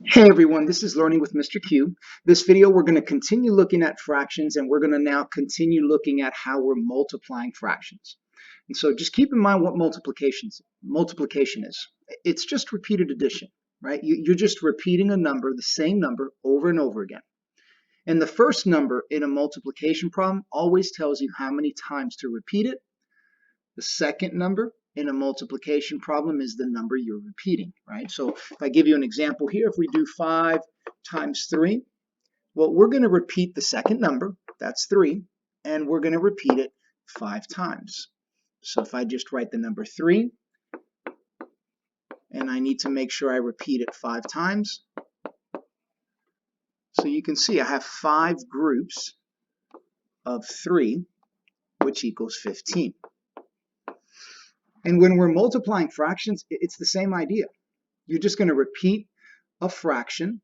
Hey everyone, this is Learning with Mr. Q. This video we're going to continue looking at fractions, and we're going to now continue looking at how we're multiplying fractions. And so just keep in mind what multiplication is. It's just repeated addition, right? You're just repeating a number, the same number, over and over again. And the first number in a multiplication problem always tells you how many times to repeat it. The second number in a multiplication problem is the number you're repeating, right? So if I give you an example here, if we do 5 times 3, well, we're going to repeat the second number, that's 3, and we're going to repeat it 5 times. So if I just write the number 3, and I need to make sure I repeat it 5 times, so you can see I have 5 groups of 3, which equals 15. And when we're multiplying fractions, it's the same idea. You're just going to repeat a fraction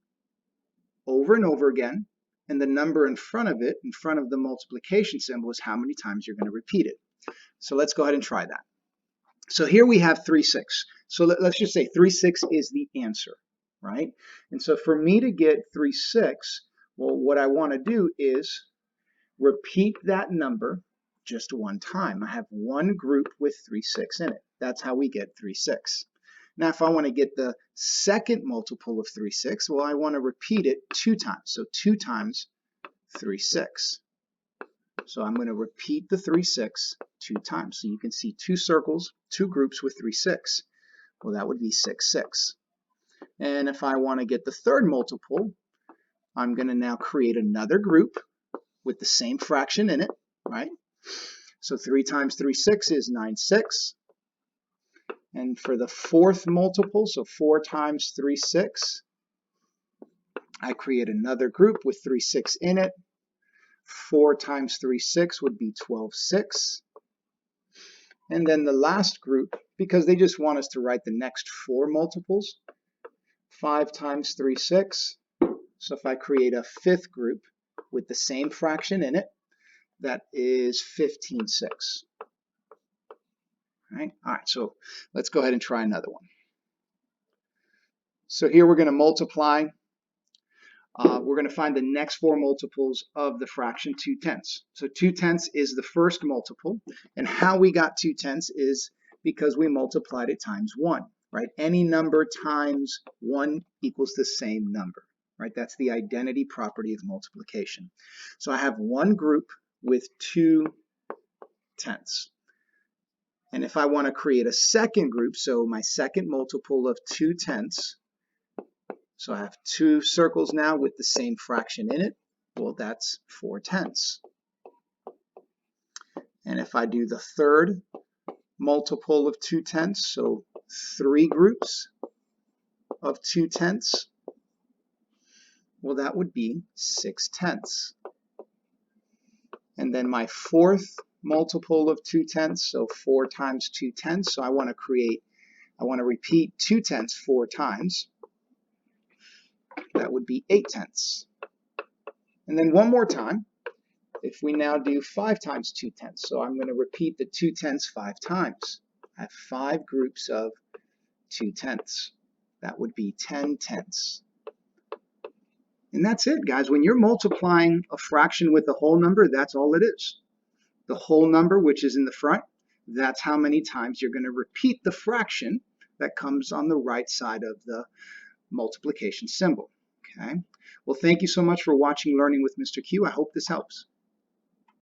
over and over again, and the number in front of it, in front of the multiplication symbol, is how many times you're going to repeat it. So let's go ahead and try that. So here we have 3, 6. So let's just say 3, 6 is the answer, right? And so for me to get 3, 6, well, what I want to do is repeat that number just one time. I have one group with 3, 6 in it. That's how we get 3, 6. Now, if I want to get the second multiple of 3, 6, well, I want to repeat it 2 times. So 2 times 3, 6. So I'm going to repeat the 3, 6 2 times. So you can see 2 circles, 2 groups with 3, 6. Well, that would be 6, 6. And if I want to get the third multiple, I'm going to now create another group with the same fraction in it, right? So 3 times 3, 6 is 9, 6. And for the fourth multiple, so 4 times 3, 6, I create another group with 3, 6 in it. 4 times 3, 6 would be 12, 6. And then the last group, because they just want us to write the next 4 multiples, 5 times 3, 6. So if I create a fifth group with the same fraction in it, that is 15, 6. All right, so let's go ahead and try another one. So here we're going to multiply. We're going to find the next 4 multiples of the fraction 2/10. So 2/10 is the first multiple, and how we got 2/10 is because we multiplied it times 1, right? Any number times 1 equals the same number, right? That's the identity property of multiplication. So I have one group with 2/10. And if I want to create a second group, so my second multiple of 2/10, so I have 2 circles now with the same fraction in it, well, that's 4/10. And if I do the third multiple of 2/10, so 3 groups of 2/10, well, that would be 6/10. And then my fourth multiple of 2/10, so 4 times 2/10, so I want to repeat 2/10 4 times. That would be 8/10. And then one more time, if we now do 5 times 2/10, so I'm going to repeat the 2/10 5 times. I have 5 groups of 2/10. That would be 10/10. And that's it, guys. When you're multiplying a fraction with a whole number, that's all it is. The whole number, which is in the front, that's how many times you're going to repeat the fraction that comes on the right side of the multiplication symbol. Okay. Well, thank you so much for watching Learning with Mr. Q. I hope this helps.